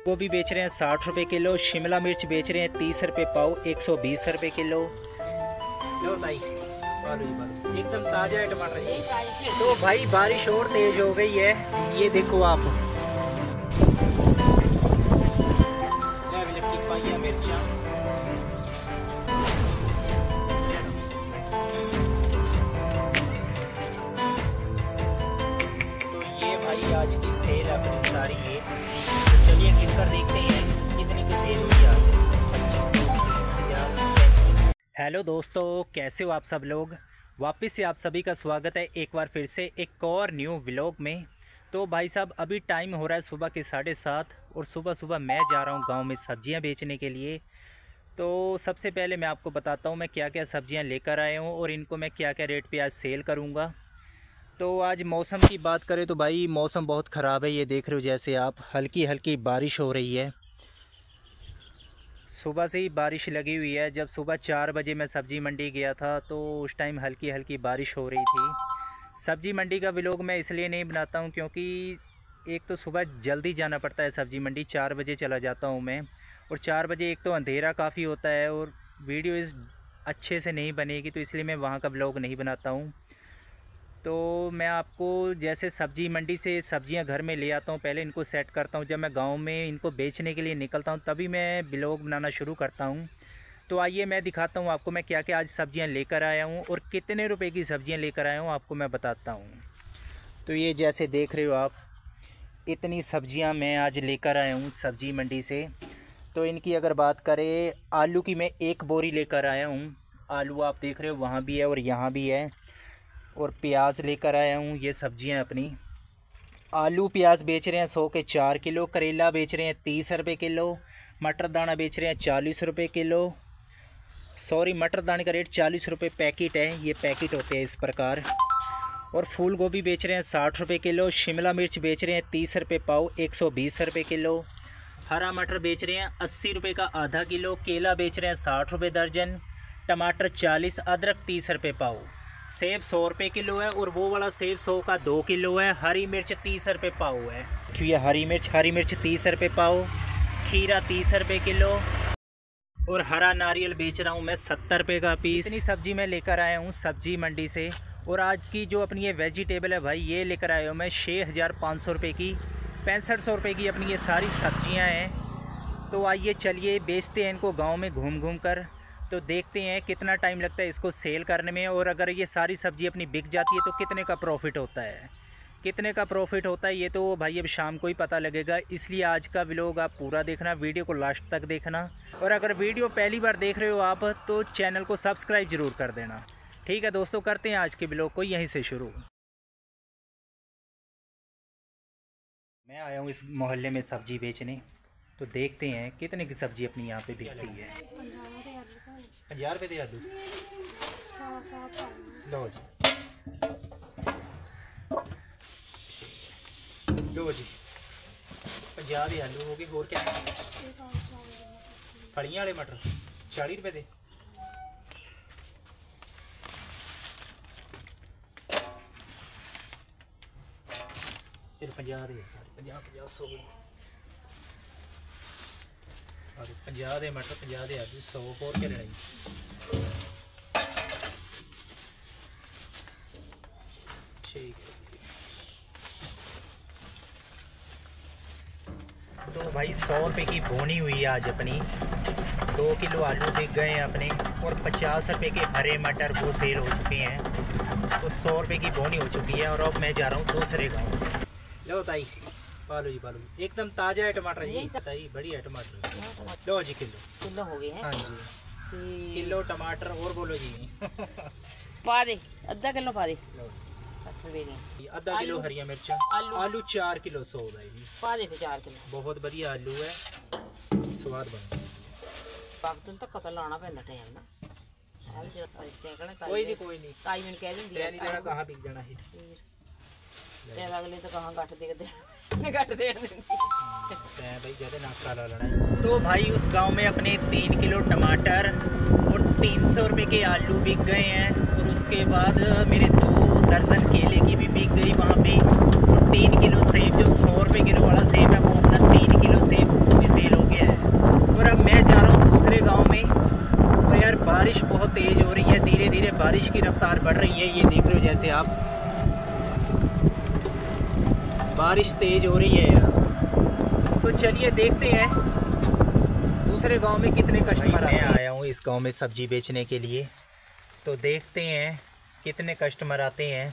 गोभी बेच रहे हैं 60 रुपये किलो। शिमला मिर्च बेच रहे हैं 30 रुपये पाव, 120 रुपये किलो। लो भाई एकदम ताज़ा है टमाटर जी। तो भाई बारिश और तेज हो गई है, ये देखो आप। पाइया मिर्चा तो ये भाई आज की सेल अपनी सारी है। तो चलिए गिनकर देखते हैं कितने की सेल हुई आज। हेलो दोस्तों, कैसे हो आप सब लोग। वापस से आप सभी का स्वागत है एक बार फिर से एक और न्यू व्लॉग में। तो भाई साहब अभी टाइम हो रहा है सुबह के 7:30 और सुबह सुबह मैं जा रहा हूँ गांव में सब्जियां बेचने के लिए। तो सबसे पहले मैं आपको बताता हूँ मैं क्या क्या सब्जियां लेकर आया हूँ और इनको मैं क्या क्या रेट पे आज सेल करूँगा। तो आज मौसम की बात करें तो भाई मौसम बहुत ख़राब है, ये देख रहे हो जैसे आप, हल्की हल्की बारिश हो रही है। सुबह से ही बारिश लगी हुई है। जब सुबह 4 बजे मैं सब्ज़ी मंडी गया था तो उस टाइम हल्की हल्की बारिश हो रही थी। सब्ज़ी मंडी का व्लॉग मैं इसलिए नहीं बनाता हूँ क्योंकि एक तो सुबह जल्दी जाना पड़ता है सब्ज़ी मंडी, 4 बजे चला जाता हूँ मैं। और 4 बजे एक तो अंधेरा काफ़ी होता है और वीडियो इस अच्छे से नहीं बनेगी, तो इसलिए मैं वहाँ का व्लॉग नहीं बनाता हूँ। तो मैं आपको जैसे सब्ज़ी मंडी से सब्ज़ियाँ घर में ले आता हूँ, पहले इनको सेट करता हूँ। जब मैं गांव में इनको बेचने के लिए निकलता हूँ तभी मैं व्लॉग बनाना शुरू करता हूँ। तो आइए मैं दिखाता हूँ आपको मैं क्या क्या आज सब्ज़ियाँ लेकर आया हूँ और कितने रुपए की सब्ज़ियाँ लेकर आया हूँ आपको मैं बताता हूँ। तो ये जैसे देख रहे हो आप, इतनी सब्ज़ियाँ मैं आज लेकर आया हूँ सब्ज़ी मंडी से। तो इनकी अगर बात करें, आलू की मैं 1 बोरी लेकर आया हूँ। आलू आप देख रहे हो वहाँ भी है और यहाँ भी है। और प्याज लेकर आया हूँ, ये सब्जियाँ अपनी। आलू प्याज बेच रहे हैं 100 के 4 किलो। करेला बेच रहे हैं 30 रुपये किलो। मटर दाना बेच रहे हैं 40 रुपये किलो। सॉरी, मटर दाने का रेट 40 रुपये पैकेट है, ये पैकेट होते हैं इस प्रकार। और फूल गोभी बेच रहे हैं 60 रुपये किलो। शिमला मिर्च बेच रहे हैं 30 रुपये पाव, 120 रुपये किलो। हरा मटर बेच रहे हैं 80 रुपये का आधा किलो। केला बेच रहे हैं 60 रुपये दर्जन। टमाटर 40, अदरक 30 रुपये पाव। सेब 100 रुपये किलो है और वो वाला सेब 100 का 2 किलो है। हरी मिर्च 30 रुपये पाव है। ये हरी मिर्च 30 रुपये पाव। खीरा 30 रुपये किलो। और हरा नारियल बेच रहा हूँ मैं 70 रुपये का पीस। इतनी सब्ज़ी मैं लेकर आया हूँ सब्ज़ी मंडी से। और आज की जो अपनी ये वेजिटेबल है भाई, ये लेकर आया हूँ मैं 6500 रुपये की। 6500 रुपये की अपनी ये सारी सब्ज़ियाँ हैं। तो आइए चलिए बेचते हैं इनको गाँव में घूम घूम कर। तो देखते हैं कितना टाइम लगता है इसको सेल करने में, और अगर ये सारी सब्ज़ी अपनी बिक जाती है तो कितने का प्रॉफिट होता है। कितने का प्रॉफिट होता है ये तो भाई अब शाम को ही पता लगेगा। इसलिए आज का व्लॉग आप पूरा देखना, वीडियो को लास्ट तक देखना। और अगर वीडियो पहली बार देख रहे हो आप तो चैनल को सब्सक्राइब ज़रूर कर देना। ठीक है दोस्तों, करते हैं आज के व्लॉग को यहीं से शुरू। मैं आया हूँ इस मोहल्ले में सब्ज़ी बेचने, तो देखते हैं कितने की सब्ज़ी अपनी यहाँ पे बिकती है। 50 रुपये दे आलू। लो जी, लो जी 50 दे आलू हो गए। और क्या फलियां वाले मटर 40 रुपये दे। फिर 50 दे, सारे 50 100 और 50 दे मटर, 50 दे आलू, 100 और क्या लेना। ठीक है। तो भाई 100 रुपये की बोनी हुई है आज अपनी। 2 किलो आलू बिक गए हैं अपने और 50 रुपये के हरे मटर वो सेल हो चुके हैं। तो 100 रुपये की बोनी हो चुकी है। और अब मैं जा रहा हूँ दूसरे गाँव। लो ताई, पालो जी पालो, एकदम ताज़ा है टमाटर जी। ताई बढ़िया टमाटर। लो जी किलो हो गए हैं। हाँ जी, किलो टमाटर। और बोलो जी पा दे, आधा किलो पा दे। आधा किलो हरिया मिर्चा। आलू 4 किलो 100 पा दे। 4 किलो बहुत बढ़िया आलू है, स्वाद बन। पागतन तक पता लाना पैंदा टाइम ना। कोई नहीं ताई मैंने कह देंदी है नहीं कहाँ बिक जाना है। ते अगले तो कहाँ गट दे गट दे भाई ज्यादा नाक काला लड़ा। तो भाई उस गांव में अपने 3 किलो टमाटर और 300 रुपये के आलू बिक गए हैं। और उसके बाद मेरे 2 दर्जन केले की भी बिक गई वहाँ पे। और 3 किलो सेब, जो 100 रुपये किलो वाला सेब है वो अपना 3 किलो सेब बारिश तेज़ हो रही है यार। तो चलिए देखते हैं दूसरे गांव में कितने कस्टमर आए। आया हूँ इस गांव में सब्ज़ी बेचने के लिए, तो देखते हैं कितने कस्टमर आते हैं।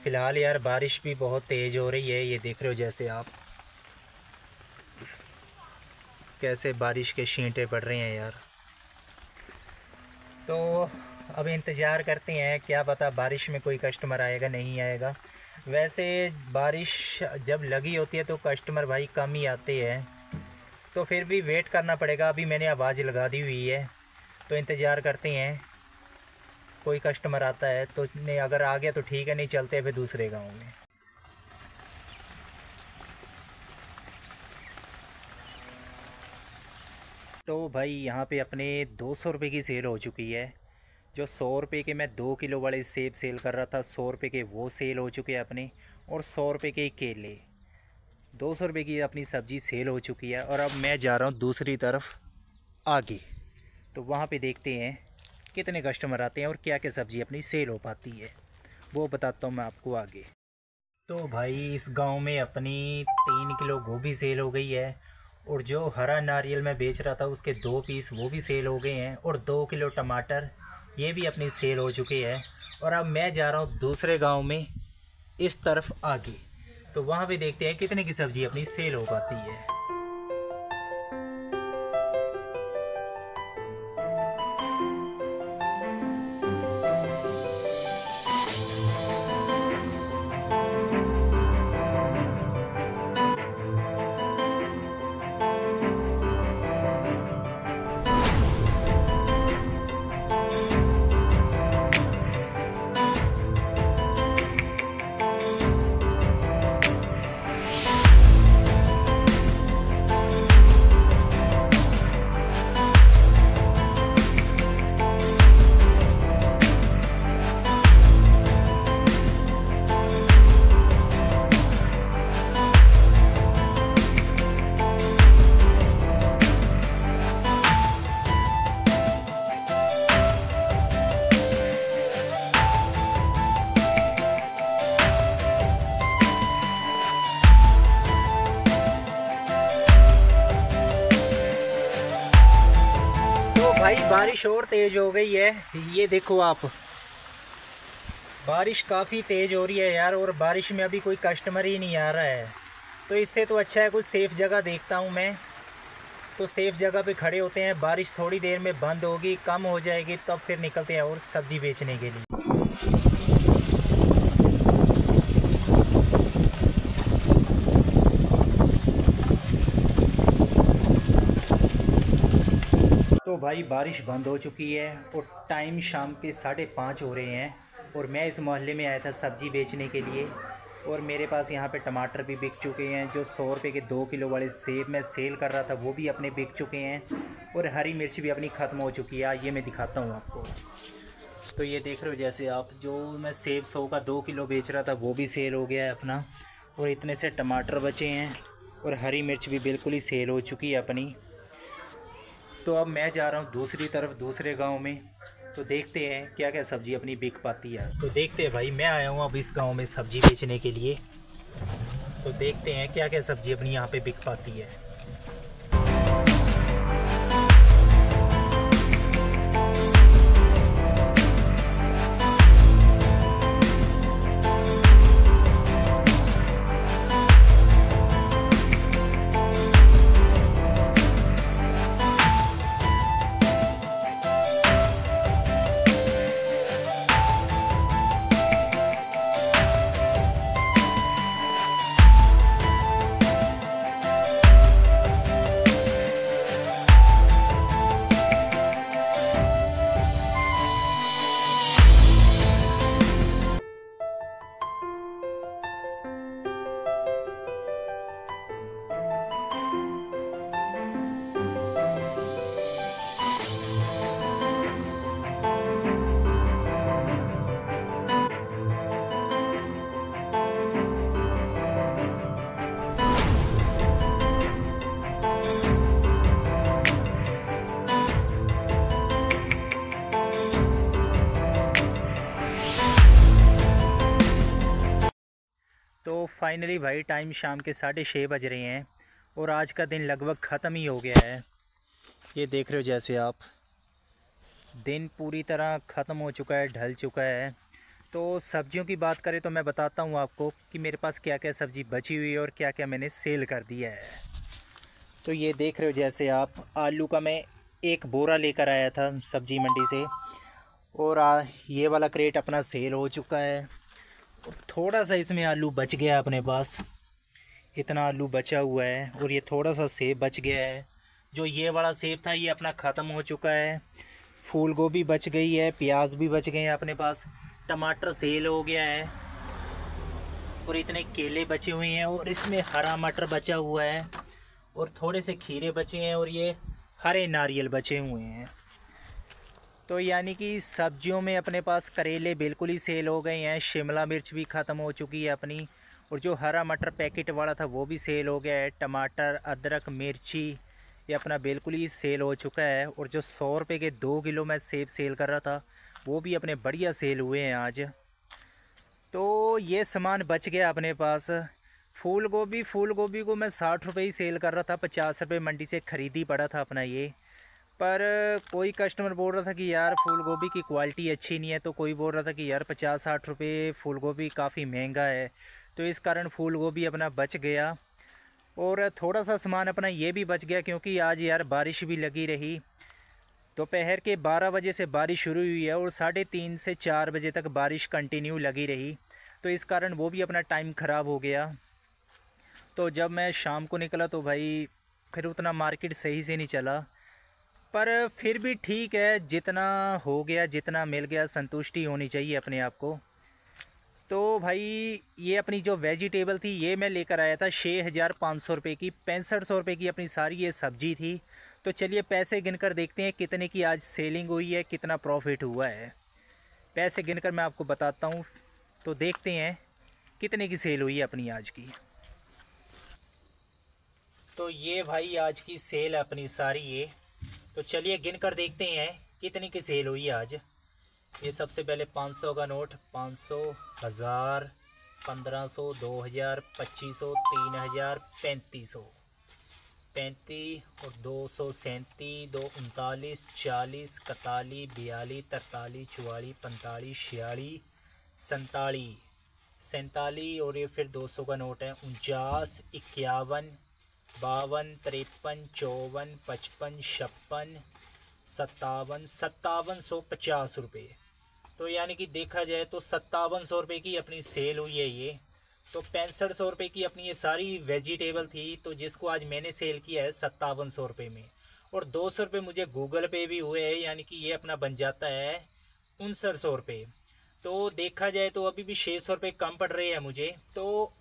फ़िलहाल यार बारिश भी बहुत तेज़ हो रही है, ये देख रहे हो जैसे आप कैसे बारिश के छींटे पड़ रहे हैं यार। तो अब इंतज़ार करते हैं, क्या पता बारिश में कोई कस्टमर आएगा नहीं आएगा। वैसे बारिश जब लगी होती है तो कस्टमर भाई कम ही आते हैं, तो फिर भी वेट करना पड़ेगा। अभी मैंने आवाज़ लगा दी हुई है, तो इंतज़ार करते हैं कोई कस्टमर आता है तो नहीं, अगर आ गया तो ठीक है, नहीं चलते फिर दूसरे गांव में। तो भाई यहाँ पे अपने 200 रुपये की सेल हो चुकी है। जो 100 रुपये के मैं 2 किलो वाले सेब सेल कर रहा था, 100 रुपये के वो सेल हो चुके हैं अपने, और 100 रुपये के केले। 200 रुपये की अपनी सब्ज़ी सेल हो चुकी है। और अब मैं जा रहा हूँ दूसरी तरफ आगे, तो वहाँ पे देखते हैं कितने कस्टमर आते हैं और क्या क्या सब्ज़ी अपनी सेल हो पाती है, वो बताता हूँ मैं आपको आगे। तो भाई इस गांव में अपनी 3 किलो गोभी सेल हो गई है, और जो हरा नारियल मैं बेच रहा था उसके 2 पीस वो भी सेल हो गए हैं, और 2 किलो टमाटर ये भी अपनी सेल हो चुके हैं। और अब मैं जा रहा हूँ दूसरे गांव में इस तरफ आगे, तो वहाँ पे देखते हैं कितने की सब्ज़ी अपनी सेल हो पाती है। भाई बारिश और तेज़ हो गई है, ये देखो आप, बारिश काफ़ी तेज़ हो रही है यार। और बारिश में अभी कोई कस्टमर ही नहीं आ रहा है, तो इससे तो अच्छा है कुछ सेफ़ जगह देखता हूँ मैं। तो सेफ़ जगह पे खड़े होते हैं, बारिश थोड़ी देर में बंद होगी, कम हो जाएगी, तब फिर निकलते हैं और सब्ज़ी बेचने के लिए। तो भाई बारिश बंद हो चुकी है और टाइम शाम के 5:30 हो रहे हैं, और मैं इस मोहल्ले में आया था सब्ज़ी बेचने के लिए। और मेरे पास यहाँ पे टमाटर भी बिक चुके हैं। जो 100 रुपये के 2 किलो वाले सेब मैं सेल कर रहा था वो भी अपने बिक चुके हैं, और हरी मिर्च भी अपनी ख़त्म हो चुकी है। ये मैं दिखाता हूँ आपको। तो ये देख रहे हो जैसे आप, जो मैं सेब 100 का 2 किलो बेच रहा था वो भी सेल हो गया है अपना, और इतने से टमाटर बचे हैं, और हरी मिर्च भी बिल्कुल ही सेल हो चुकी है अपनी। तो अब मैं जा रहा हूँ दूसरी तरफ दूसरे गांव में, तो देखते हैं क्या क्या सब्ज़ी अपनी बिक पाती है। तो देखते हैं भाई, मैं आया हूँ अब इस गांव में सब्ज़ी बेचने के लिए, तो देखते हैं क्या क्या सब्ज़ी अपनी यहाँ पे बिक पाती है। फाइनली भाई टाइम शाम के 6:30 बज रहे हैं और आज का दिन लगभग ख़त्म ही हो गया है। ये देख रहे हो जैसे आप, दिन पूरी तरह ख़त्म हो चुका है, ढल चुका है। तो सब्जियों की बात करें तो मैं बताता हूँ आपको कि मेरे पास क्या क्या सब्ज़ी बची हुई है और क्या क्या मैंने सेल कर दिया है। तो ये देख रहे हो जैसे आप, आलू का मैं एक बोरा लेकर आया था सब्ज़ी मंडी से और ये वाला क्रेट अपना सेल हो चुका है। और थोड़ा सा इसमें आलू बच गया अपने पास, इतना आलू बचा हुआ है। और ये थोड़ा सा सेब बच गया है। जो ये वाला सेब था ये अपना ख़त्म हो चुका है। फूल गोभी बच गई है, प्याज भी बच गए हैं अपने पास, टमाटर सेल हो गया है और इतने केले बचे हुए हैं और इसमें हरा मटर बचा हुआ है और थोड़े से खीरे बचे हैं और ये हरे नारियल बचे हुए हैं। तो यानी कि सब्जियों में अपने पास करेले बिल्कुल ही सेल हो गए हैं, शिमला मिर्च भी ख़त्म हो चुकी है अपनी, और जो हरा मटर पैकेट वाला था वो भी सेल हो गया है। टमाटर, अदरक, मिर्ची ये अपना बिल्कुल ही सेल हो चुका है। और जो 100 रुपये के 2 किलो मैं सेब सेल कर रहा था वो भी अपने बढ़िया सेल हुए हैं आज। तो ये सामान बच गया अपने पास। फूल गोभी को मैं 60 रुपये ही सेल कर रहा था, 50 रुपये मंडी से ख़रीदी पड़ा था अपना ये। पर कोई कस्टमर बोल रहा था कि यार फूल गोभी की क्वालिटी अच्छी नहीं है, तो कोई बोल रहा था कि यार 50-60 रुपये फूल गोभी काफ़ी महंगा है। तो इस कारण फूल गोभी अपना बच गया और थोड़ा सा सामान अपना ये भी बच गया क्योंकि आज यार बारिश भी लगी रही। दोपहर के 12 बजे से बारिश शुरू हुई है और 3:30 से 4 बजे तक बारिश कंटिन्यू लगी रही, तो इस कारण वो भी अपना टाइम ख़राब हो गया। तो जब मैं शाम को निकला तो भाई फिर उतना मार्केट सही से नहीं चला, पर फिर भी ठीक है, जितना हो गया, जितना मिल गया, संतुष्टि होनी चाहिए अपने आप को। तो भाई ये अपनी जो वेजिटेबल थी ये मैं लेकर आया था 6,500 रुपये की, 6500 रुपये की अपनी सारी ये सब्ज़ी थी। तो चलिए पैसे गिनकर देखते हैं कितने की आज सेलिंग हुई है, कितना प्रॉफिट हुआ है। पैसे गिनकर मैं आपको बताता हूँ, तो देखते हैं कितने की सेल हुई है अपनी आज की। तो ये भाई आज की सेल अपनी सारी ये, तो चलिए गिनकर देखते हैं कितनी की सेल हुई है आज। ये सबसे पहले 500 का नोट, 500, 1000, 1500, 2000, 2500, 3000, 3500, 35 और 200, 37, 2, 39, 40, 41, 42, 43, 44, 45, 46, 47, 47 और ये फिर 200 का नोट है, 49, 51, 52, 53, 54, 55, 56, 57, 5750 रुपये। तो यानी कि देखा जाए तो 5700 रुपये की अपनी सेल हुई है ये। तो 6500 रुपये की अपनी ये सारी वेजिटेबल थी, तो जिसको आज मैंने सेल किया है 5700 रुपये में, और 200 रुपये मुझे गूगल पे भी हुए हैं, यानी कि ये अपना बन जाता है 5900 रुपये। तो देखा जाए तो अभी भी 600 रुपये कम पड़ रहे हैं मुझे, तो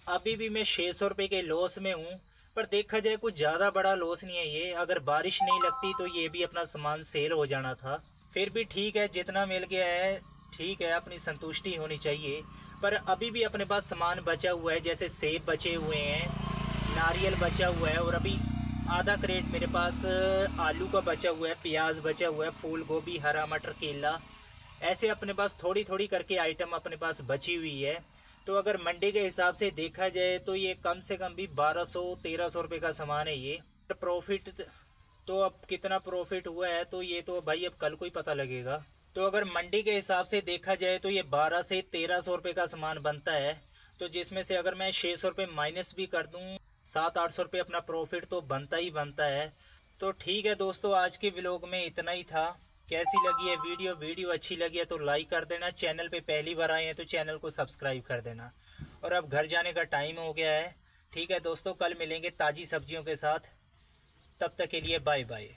अभी भी मैं 600 रुपये के लॉस में हूँ। पर देखा जाए कुछ ज़्यादा बड़ा लॉस नहीं है ये, अगर बारिश नहीं लगती तो ये भी अपना सामान सेल हो जाना था। फिर भी ठीक है, जितना मिल गया है ठीक है, अपनी संतुष्टि होनी चाहिए। पर अभी भी अपने पास सामान बचा हुआ है, जैसे सेब बचे हुए हैं, नारियल बचा हुआ है, और अभी आधा क्रेट मेरे पास आलू का बचा हुआ है, प्याज बचा हुआ है, फूल गोभी, हरा मटर, केला, ऐसे अपने पास थोड़ी थोड़ी करके आइटम अपने पास बची हुई है। तो अगर मंडी के हिसाब से देखा जाए तो ये कम से कम भी 1200-1300 रुपये का सामान है ये। प्रॉफिट तो अब कितना प्रॉफिट हुआ है तो ये तो भाई अब कल को ही पता लगेगा। तो अगर मंडी के हिसाब से देखा जाए तो ये 1200 से 1300 रुपये का सामान बनता है, तो जिसमें से अगर मैं 600 रुपये माइनस भी कर दूँ, 700-800 रुपये अपना प्रॉफिट तो बनता ही बनता है। तो ठीक है दोस्तों, आज के व्लॉग में इतना ही था। कैसी लगी है वीडियो अच्छी लगी है तो लाइक कर देना, चैनल पे पहली बार आए हैं तो चैनल को सब्सक्राइब कर देना। और अब घर जाने का टाइम हो गया है। ठीक है दोस्तों, कल मिलेंगे ताज़ी सब्जियों के साथ, तब तक के लिए बाय बाय।